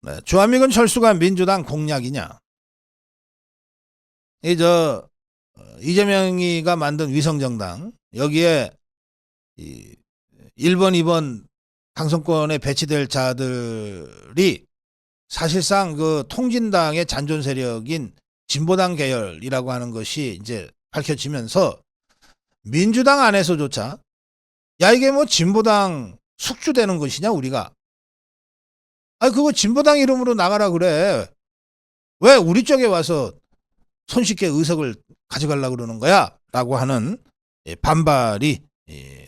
네, 주한미군 철수가 민주당 공약이냐? 이재명이가 만든 위성정당 여기에 1번, 2번 당선권에 배치될 자들이 사실상 그 통진당의 잔존 세력인 진보당 계열이라고 하는 것이 이제 밝혀지면서 민주당 안에서조차 야 이게 뭐 진보당 숙주되는 것이냐 우리가 그거 진보당 이름으로 나가라 그래 왜 우리 쪽에 와서 손쉽게 의석을 가져가려고 그러는 거야 라고 하는 반발이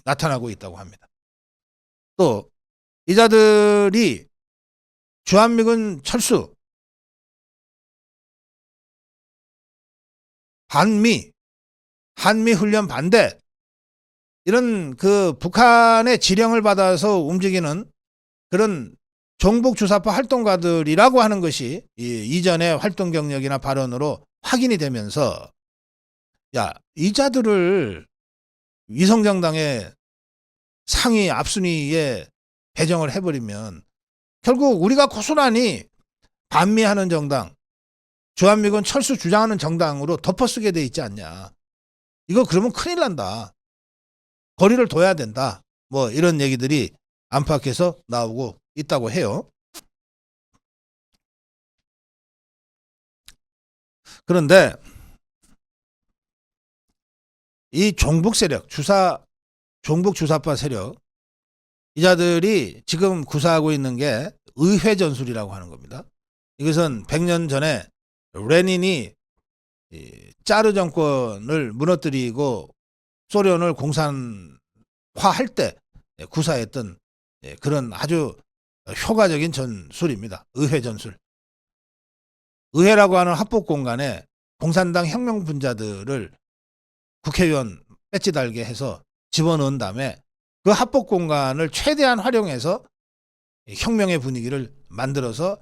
나타나고 있다고 합니다. 또 이자들이 주한미군 철수 한미 훈련 반대 이런 그 북한의 지령을 받아서 움직이는 그런 종북주사파 활동가들이라고 하는 것이 이전의 활동 경력이나 발언으로 확인이 되면서 야 이자들을 위성정당의 상위 앞순위에 배정을 해버리면 결국 우리가 고스란히 반미하는 정당 주한미군 철수 주장하는 정당으로 덮어쓰게 돼 있지 않냐. 이거 그러면 큰일 난다. 거리를 둬야 된다. 뭐 이런 얘기들이 안팎에서 나오고 있다고 해요. 그런데 이 종북 세력, 종북 주사파 세력 이자들이 지금 구사하고 있는 게 의회 전술이라고 하는 겁니다. 이것은 100년 전에 레닌이 짜르 정권을 무너뜨리고 소련을 공산화할 때 구사했던 그런 아주 효과적인 전술입니다. 의회 전술. 의회라고 하는 합법 공간에 공산당 혁명 분자들을 국회의원 배지 달게 해서 집어넣은 다음에 그 합법 공간을 최대한 활용해서 혁명의 분위기를 만들어서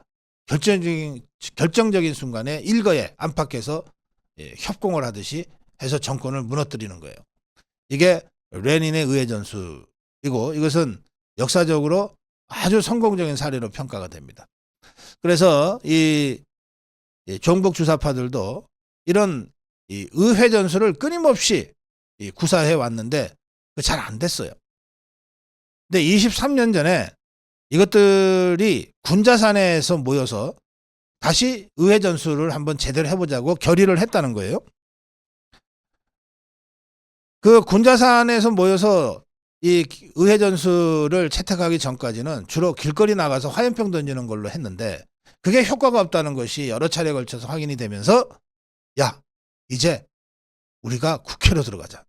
결정적인 순간에 일거에 안팎에서 협공을 하듯이 해서 정권을 무너뜨리는 거예요. 이게 레닌의 의회 전술이고 이것은 역사적으로 아주 성공적인 사례로 평가가 됩니다. 그래서 이 종북 주사파들도 이런 의회 전술을 끊임없이 구사해 왔는데 잘 안 됐어요. 근데 23년 전에 이것들이 군자산에서 모여서 다시 의회 전술을 한번 제대로 해보자고 결의를 했다는 거예요. 그 군자산에서 모여서 이 의회 전술을 채택하기 전까지는 주로 길거리 나가서 화염병 던지는 걸로 했는데 그게 효과가 없다는 것이 여러 차례 걸쳐서 확인이 되면서 야 이제 우리가 국회로 들어가자.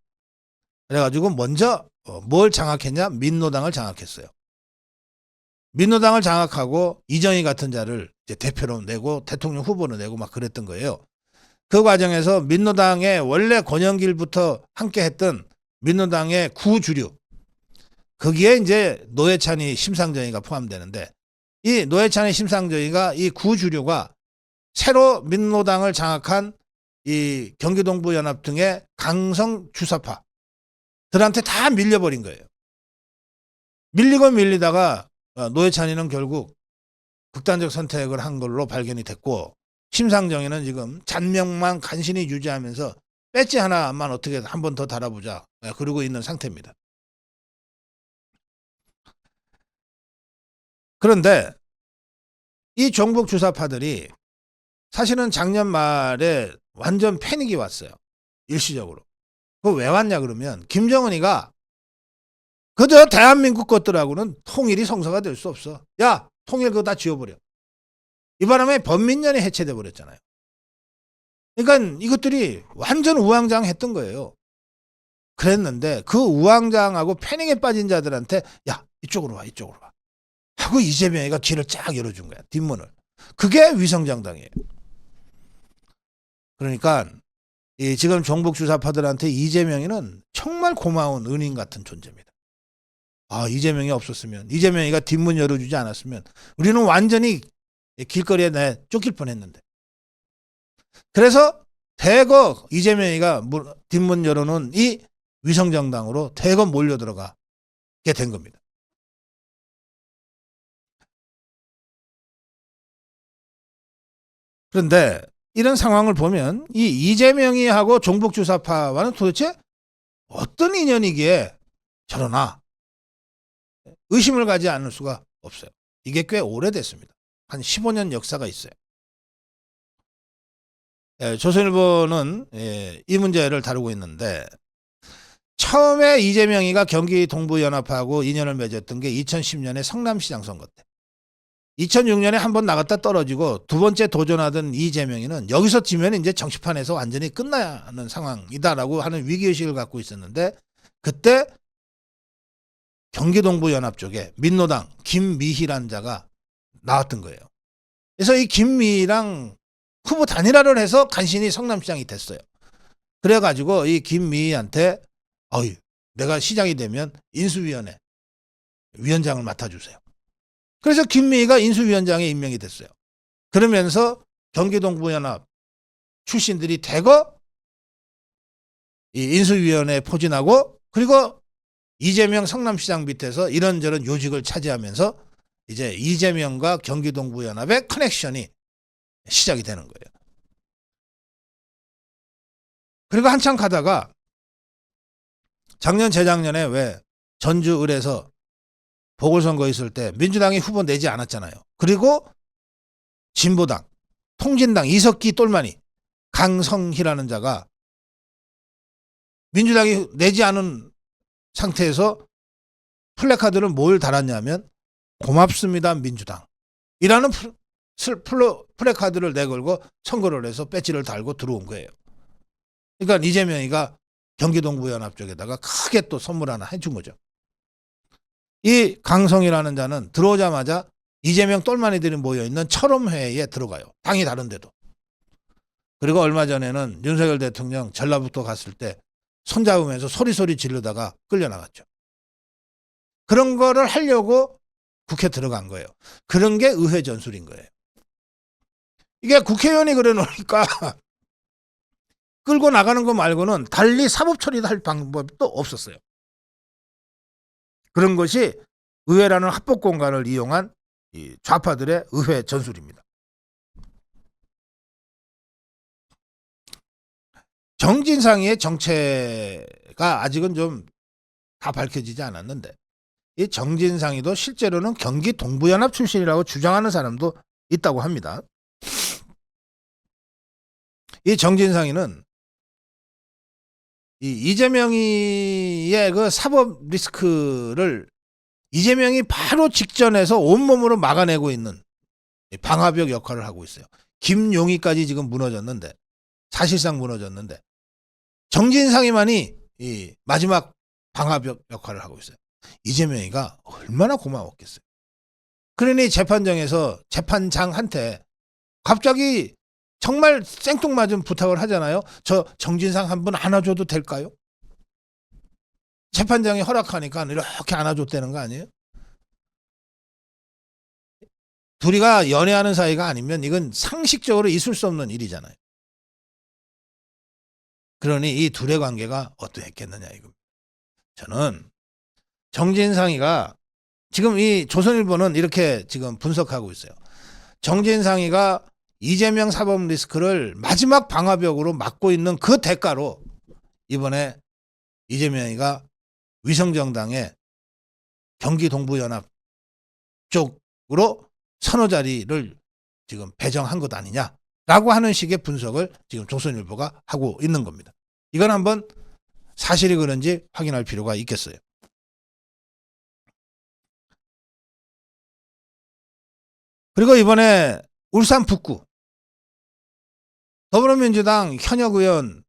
그래가지고 먼저 뭘 장악했냐? 민노당을 장악했어요. 민노당을 장악하고 이정희 같은 자를 이제 대표로 내고 대통령 후보로 내고 막 그랬던 거예요. 그 과정에서 민노당의 원래 권영길부터 함께 했던 민노당의 구주류 거기에 이제 노회찬이 심상정의가 포함되는데 이 노회찬의 심상정의가 이 구주류가 새로 민노당을 장악한 이 경기동부연합 등의 강성 주사파들한테 다 밀려버린 거예요. 밀리고 밀리다가 노회찬이는 결국 극단적 선택을 한 걸로 발견이 됐고 심상정의는 지금 잔명만 간신히 유지하면서 배지 하나만 어떻게 한 번 더 달아보자 그러고 있는 상태입니다. 그런데 이 종북 주사파들이 사실은 작년 말에 완전 패닉이 왔어요. 일시적으로. 그거 왜 왔냐 그러면 김정은이가 그저 대한민국 것들하고는 통일이 성사가 될 수 없어. 야 통일 그거 다 지워버려. 이 바람에 범민련이 해체돼 버렸잖아요. 그러니까 이것들이 완전 우왕좌왕했던 거예요. 그랬는데 그 우왕좌왕하고 패닉에 빠진 자들한테 야 이쪽으로 와 이쪽으로 와 하고 이재명이가 길을 쫙 열어준 거야. 뒷문을. 그게 위성정당이에요. 그러니까 지금 종북 주사파들한테 이재명이는 정말 고마운 은인 같은 존재입니다. 이재명이 없었으면 이재명이가 뒷문 열어주지 않았으면 우리는 완전히 길거리에 쫓길 뻔했는데 그래서 대거 이재명이가 뒷문 열어놓은 이 위성정당으로 대거 몰려 들어가게 된 겁니다. 그런데 이런 상황을 보면 이 이재명이 하고 종북주사파와는 도대체 어떤 인연이기에 저러나 의심을 가지 않을 수가 없어요. 이게 꽤 오래됐습니다. 한 15년 역사가 있어요. 조선일보는 이 문제를 다루고 있는데 처음에 이재명이가 경기 동부연합하고 인연을 맺었던 게 2010년에 성남시장 선거 때. 2006년에 한 번 나갔다 떨어지고 두 번째 도전하던 이재명이는 여기서 지면 이제 정치판에서 완전히 끝나는 상황이다라고 하는 위기의식을 갖고 있었는데 그때 경기 동부연합 쪽에 민노당 김미희라는 자가 나왔던 거예요. 그래서 이 김미희랑 후보 단일화를 해서 간신히 성남시장이 됐어요. 그래가지고 이 김미희한테 내가 시장이 되면 인수위원회 위원장을 맡아주세요. 그래서 김미희가 인수위원장에 임명이 됐어요. 그러면서 경기동부연합 출신들이 대거 이 인수위원회에 포진하고 그리고 이재명 성남시장 밑에서 이런저런 요직을 차지하면서 이제 이재명과 경기동부연합의 커넥션이 시작이 되는 거예요. 그리고 한참 가다가 작년 재작년에 왜 전주을에서 보궐선거 있을 때 민주당이 후보 내지 않았잖아요. 그리고 진보당, 통진당 이석기 똘마니 강성희라는 자가 민주당이 내지 않은 상태에서 플래카드를 뭘 달았냐면 고맙습니다 민주당 이라는 플래카드를 내걸고 선거를 해서 배지를 달고 들어온 거예요. 그러니까 이재명이가 경기동부연합 쪽에다가 크게 또 선물 하나 해준 거죠. 이 강성이라는 자는 들어오자마자 이재명 똘마니들이 모여있는 철험회에 들어가요. 당이 다른데도. 그리고 얼마 전에는 윤석열 대통령 전라북도 갔을 때 손잡으면서 소리소리 지르다가 끌려나갔죠. 그런 거를 하려고 국회 들어간 거예요. 그런 게 의회 전술인 거예요. 이게 국회의원이 그래 놓으니까 끌고 나가는 거 말고는 달리 사법 처리를 할 방법도 없었어요. 그런 것이 의회라는 합법 공간을 이용한 이 좌파들의 의회 전술입니다. 정진상의 정체가 아직은 좀 다 밝혀지지 않았는데 이 정진상이도 실제로는 경기 동부연합 출신이라고 주장하는 사람도 있다고 합니다. 이 정진상이는 이 이재명이의 그 사법 리스크를 이재명이 바로 직전에서 온몸으로 막아내고 있는 방화벽 역할을 하고 있어요. 김용희까지 지금 무너졌는데 사실상 무너졌는데 정진상이만이 이 마지막 방화벽 역할을 하고 있어요. 이재명이가 얼마나 고마웠겠어요. 그러니 재판정에서 재판장한테 갑자기 정말 생뚱맞은 부탁을 하잖아요. 저 정진상 한 분 안아줘도 될까요? 재판장이 허락하니까 이렇게 안아줬다는 거 아니에요? 둘이가 연애하는 사이가 아니면 이건 상식적으로 있을 수 없는 일이잖아요. 그러니 이 둘의 관계가 어떠했겠느냐 이겁니다. 저는 정진상이가 지금 이 조선일보는 이렇게 지금 분석하고 있어요. 정진상이가 이재명 사법 리스크를 마지막 방화벽으로 막고 있는 그 대가로 이번에 이재명이가 위성정당의 경기 동부연합 쪽으로 서너 자리를 지금 배정한 것 아니냐라고 하는 식의 분석을 지금 조선일보가 하고 있는 겁니다. 이건 한번 사실이 그런지 확인할 필요가 있겠어요. 그리고 이번에 울산 북구 더불어민주당 현역 의원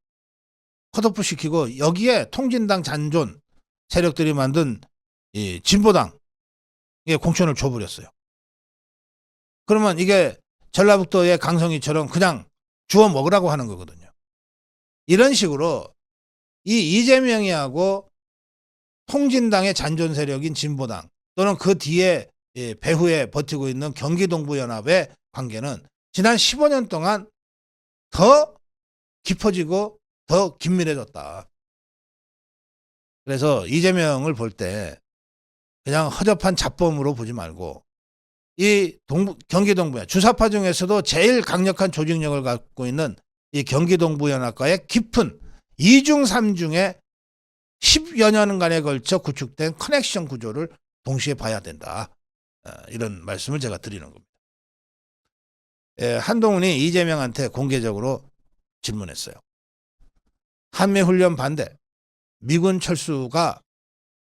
컷오프 시키고 여기에 통진당 잔존 세력들이 만든 이 진보당에 공천을 줘버렸어요. 그러면 이게 전라북도의 강성희처럼 그냥 주워 먹으라고 하는 거거든요. 이런 식으로 이 이재명이하고 통진당의 잔존 세력인 진보당 또는 그 뒤에 배후에 버티고 있는 경기동부연합의 관계는 지난 15년 동안 더 깊어지고 더 긴밀해졌다. 그래서 이재명을 볼 때 그냥 허접한 잡범으로 보지 말고 이 경기 동부연 주사파 중에서도 제일 강력한 조직력을 갖고 있는 이 경기 동부연합과의 깊은 2중 3중의 10여 년간에 걸쳐 구축된 커넥션 구조를 동시에 봐야 된다. 이런 말씀을 제가 드리는 겁니다. 한동훈이 이재명한테 공개적으로 질문했어요. 한미훈련 반대, 미군 철수가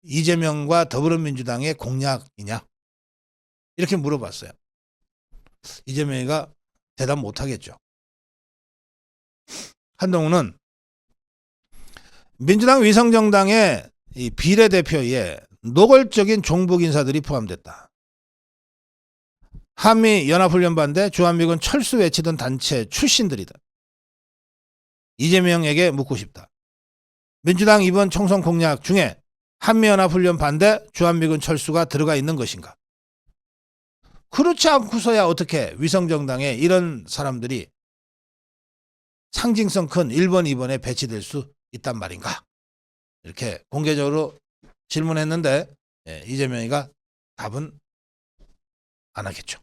이재명과 더불어민주당의 공약이냐? 이렇게 물어봤어요. 이재명이가 대답 못하겠죠. 한동훈은 민주당 위성정당의 이 비례대표에 노골적인 종북 인사들이 포함됐다. 한미연합훈련 반대, 주한미군 철수 외치던 단체 출신들이다. 이재명에게 묻고 싶다. 민주당 이번 총선 공약 중에 한미연합훈련 반대, 주한미군 철수가 들어가 있는 것인가? 그렇지 않고서야 어떻게 위성정당에 이런 사람들이 상징성 큰 1번, 2번에 배치될 수 있단 말인가? 이렇게 공개적으로 질문했는데 이재명이가 답은 안 하겠죠.